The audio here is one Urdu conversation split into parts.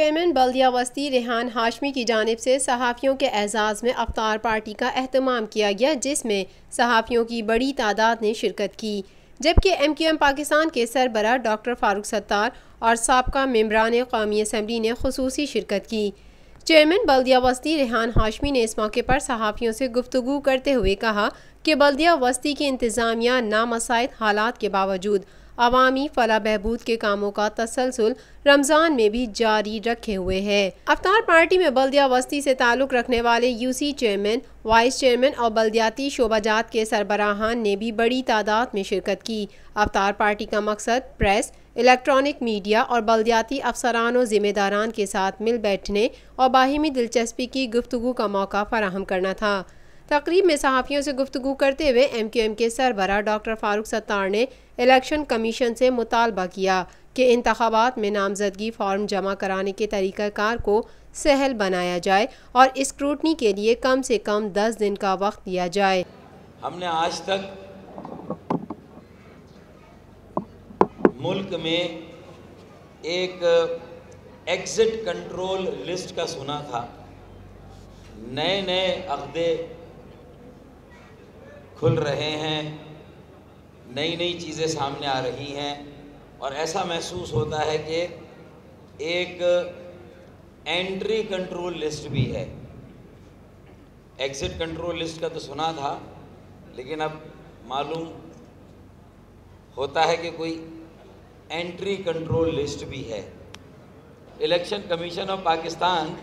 چیئرمین بلدیہ وسطی ریحان ہاشمی کی جانب سے صحافیوں کے اعزاز میں افطار پارٹی کا اہتمام کیا گیا، جس میں صحافیوں کی بڑی تعداد نے شرکت کی، جبکہ MQM پاکستان کے سربراہ ڈاکٹر فاروق ستار اور سابقہ ممبران قومی اسمبلی نے خصوصی شرکت کی۔ چیئرمین بلدیہ وسطی ریحان ہاشمی نے اس موقع پر صحافیوں سے گفتگو کرتے ہوئے کہا کہ بلدیہ وسطی کی انتظامیہ نامساعد حالات کے باوجود عوامی فلاح بہبود کے کاموں کا تسلسل رمضان میں بھی جاری رکھے ہوئے ہے۔ افطار پارٹی میں بلدیہ وسطی سے تعلق رکھنے والے UC چیئرمین، وائس چیئرمین اور بلدیاتی شعبہ جات کے سربراہان نے بھی بڑی تعداد میں شرکت کی۔ افطار پارٹی کا مقصد پریس، الیکٹرانک میڈیا اور بلدیاتی افسران و ذمہ داران کے ساتھ مل بیٹھنے اور باہمی دلچسپی کی گفتگو کا موقع فراہم کرنا تھا۔ تقریب میں صحافیوں سے گفتگو کرتے ہوئے MQM کے سربراہ ڈاکٹر فاروق ستار نے الیکشن کمیشن سے مطالبہ کیا کہ انتخابات میں نامزدگی فارم جمع کرانے کے طریقہ کار کو سہل بنایا جائے اور اسکروٹنی کے لیے کم سے کم 10 دن کا وقت دیا جائے۔ ہم نے آج تک ملک میں ایک ایگزٹ کنٹرول لسٹ کا سنا تھا، نئے عقدے کھل رہے ہیں، نئی چیزیں سامنے آ رہی ہیں اور ایسا محسوس ہوتا ہے کہ ایک انٹری کنٹرول لسٹ بھی ہے۔ ایگزٹ کنٹرول لسٹ کا تو سنا تھا، لیکن اب معلوم ہوتا ہے کہ کوئی انٹری کنٹرول لسٹ بھی ہے۔ الیکشن کمیشن آف پاکستان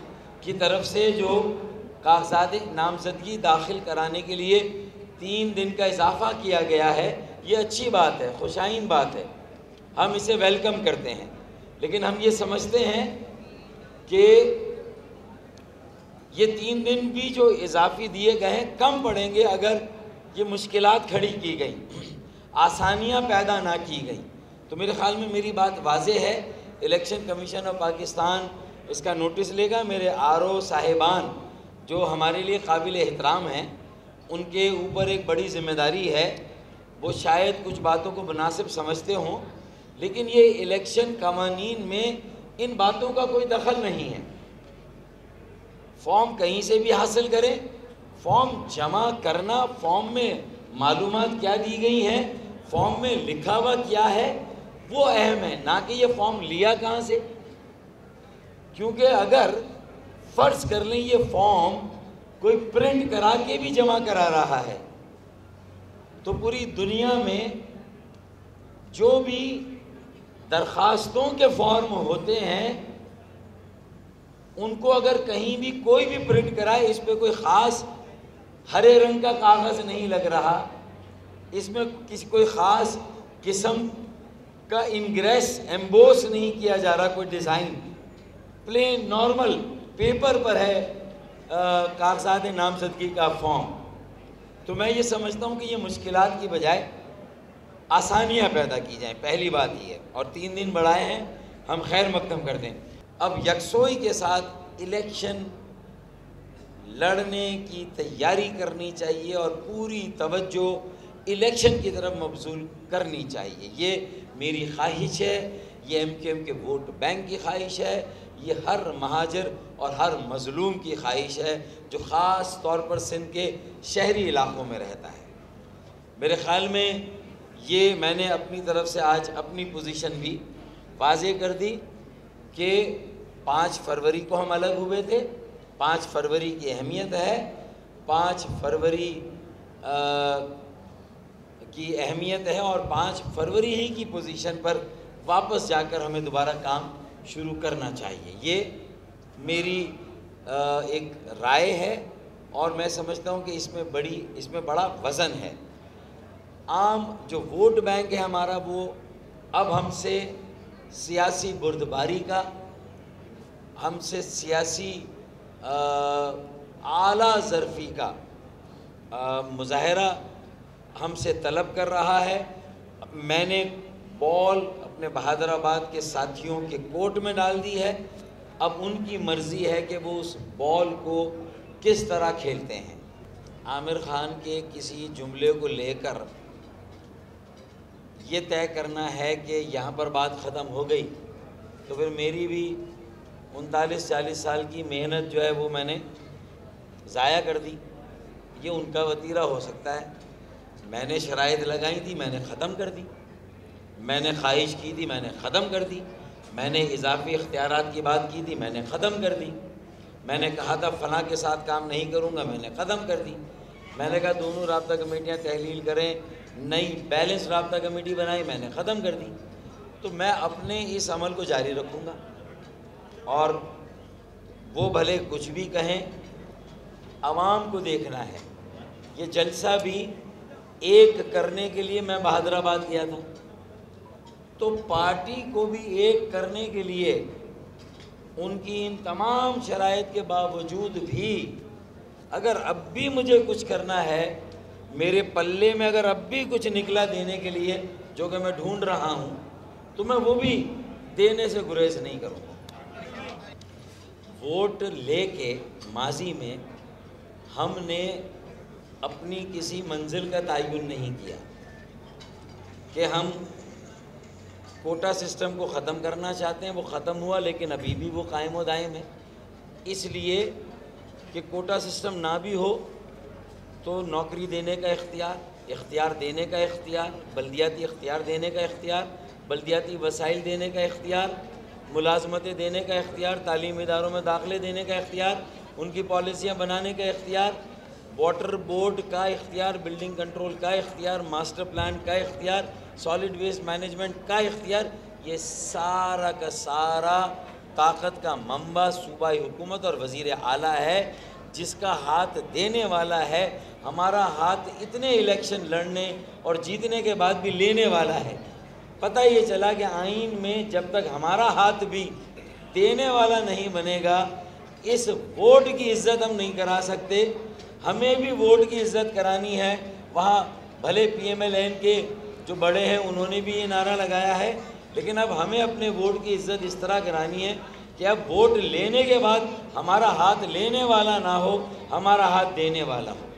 کی طرف سے جو کاغذات نامزدگی داخل کرانے کے لیے 3 دن کا اضافہ کیا گیا ہے، یہ اچھی بات ہے، خوشائن بات ہے، ہم اسے ویلکم کرتے ہیں، لیکن ہم یہ سمجھتے ہیں کہ یہ 3 دن بھی جو اضافی دیے گئے ہیں کم پڑیں گے اگر یہ مشکلات کھڑی کی گئیں، آسانیاں پیدا نہ کی گئیں۔ تو میرے خیال میں میری بات واضح ہے، الیکشن کمیشن آف پاکستان اس کا نوٹس لے گا۔ میرے RO صاحبان جو ہمارے لیے قابل احترام ہیں، ان کے اوپر ایک بڑی ذمہ داری ہے، وہ شاید کچھ باتوں کو مناسب سمجھتے ہوں، لیکن یہ الیکشن قوانین میں ان باتوں کا کوئی دخل نہیں ہے۔ فارم کہیں سے بھی حاصل کریں، فارم جمع کرنا، فارم میں معلومات کیا دی گئی ہیں، فارم میں لکھا ہوا کیا ہے، وہ اہم ہے، نہ کہ یہ فارم لیا کہاں سے۔ کیونکہ اگر فرض کر لیں یہ فارم کوئی پرنٹ کرا کے بھی جمع کرا رہا ہے، تو پوری دنیا میں جو بھی درخواستوں کے فارم ہوتے ہیں، ان کو اگر کہیں بھی کوئی بھی پرنٹ کرائے، اس پہ کوئی خاص ہرے رنگ کا کاغذ نہیں لگ رہا، اس میں کوئی خاص قسم کا انگریس ایمبوس نہیں کیا جا رہا، کوئی ڈیزائن، پلین نارمل پیپر پر ہے کاغذات نامزدگی کا فارم۔ تو میں یہ سمجھتا ہوں کہ یہ مشکلات کی بجائے آسانیاں پیدا کی جائیں، پہلی بات یہ ہے، اور 3 دن بڑھائے ہیں، ہم خیر مقدم کر دیں۔ اب یکسوئی کے ساتھ الیکشن لڑنے کی تیاری کرنی چاہیے اور پوری توجہ الیکشن کی طرف مبذول کرنی چاہیے، یہ میری خواہش ہے، یہ MQM کے ووٹ بینک کی خواہش ہے، یہ ہر مہاجر اور ہر مظلوم کی خواہش ہے جو خاص طور پر سندھ کے شہری علاقوں میں رہتا ہے۔ میرے خیال میں یہ میں نے اپنی طرف سے آج اپنی پوزیشن بھی واضح کر دی کہ 5 فروری کو ہم الگ ہوئے تھے، 5 فروری کی اہمیت ہے، 5 فروری کی اہمیت ہے اور 5 فروری ہی کی پوزیشن پر واپس جا کر ہمیں دوبارہ کام شروع کرنا چاہیے، یہ میری ایک رائے ہے اور میں سمجھتا ہوں کہ اس میں بڑا وزن ہے۔ عام جو ووٹ بینک ہے ہمارا، وہ اب ہم سے سیاسی بردباری کا، ہم سے سیاسی اعلیٰ ظرفی کا مظاہرہ ہم سے طلب کر رہا ہے۔ میں نے بال اپنے بہادر آباد کے ساتھیوں کے کورٹ میں ڈال دی ہے، اب ان کی مرضی ہے کہ وہ اس بال کو کس طرح کھیلتے ہیں۔ عامر خان کے کسی جملے کو لے کر یہ طے کرنا ہے کہ یہاں پر بات ختم ہو گئی، تو پھر میری بھی 39-40 سال کی محنت جو ہے وہ میں نے ضائع کر دی. یہ ان کا وتیرہ ہو سکتا ہے. میں نے شرائط لگائی تھی، میں نے ختم کر دی. میں نے خواہش کی تھی، میں نے ختم کر دی. میں نے اضافی اختیارات کی بات کی تھی، میں نے ختم کر دی. میں نے کہا تھا فلاں کے ساتھ کام نہیں کروں گا، میں نے ختم کر دی. میں نے کہا دونوں رابطہ کمیٹیاں تحلیل کریں، نئی بیلنس رابطہ کمیٹی بنائی، میں نے ختم کر دی. تو میں اپنے اس عمل کو جاری رکھوں گا، اور وہ بھلے کچھ بھی کہیں، عوام کو دیکھنا ہے. یہ جلسہ بھی ایک کرنے کے لیے میں بہادر آباد گیا تھا، تو پارٹی کو بھی ایک کرنے کے لیے ان کی ان تمام شرائط کے باوجود بھی اگر اب بھی مجھے کچھ کرنا ہے، میرے پلے میں اگر اب بھی کچھ نکلا دینے کے لیے جو کہ میں ڈھونڈ رہا ہوں، تو میں وہ بھی دینے سے گریز نہیں کروں گا. ووٹ لے کے ماضی میں ہم نے اپنی کسی منزل کا تعین نہیں کیا کہ ہم کوٹا سسٹم کو ختم کرنا چاہتے ہیں. وہ ختم ہوا، لیکن ابھی بھی وہ قائم و دائم ہے. اس لیے کہ کوٹا سسٹم نہ بھی ہو تو نوکری دینے کا اختیار دینے کا اختیار، بلدیاتی اختیار دینے کا اختیار، بلدیاتی وسائل دینے کا اختیار، ملازمتیں دینے کا اختیار، تعلیمی اداروں میں داخلے دینے کا اختیار، ان کی پالیسیاں بنانے کا اختیار، واٹر بورڈ کا اختیار، بلڈنگ کنٹرول کا اختیار، ماسٹر پلان کا اختیار، سالڈ ویسٹ مینجمنٹ کا اختیار. یہ سارا کا سارا طاقت کا منبع صوبائی حکومت اور وزیر اعلیٰ ہے، جس کا ہاتھ دینے والا ہے. ہمارا ہاتھ اتنے الیکشن لڑنے اور جیتنے کے بعد بھی لینے والا ہے. پتہ یہ چلا کہ آئین میں جب تک ہمارا ہاتھ بھی دینے والا نہیں بنے گا، اس ووٹ کی عزت ہم نہیں کرا سکتے. ہمیں بھی ووٹ کی عزت کرانی ہے. وہاں بھلے پی ایم ایل این کے جو بڑے ہیں انہوں نے بھی یہ نعرہ لگایا ہے، لیکن اب ہمیں اپنے ووٹ کی عزت اس طرح کرانی ہے کہ اب ووٹ لینے کے بعد ہمارا ہاتھ لینے والا نہ ہو، ہمارا ہاتھ دینے والا ہو.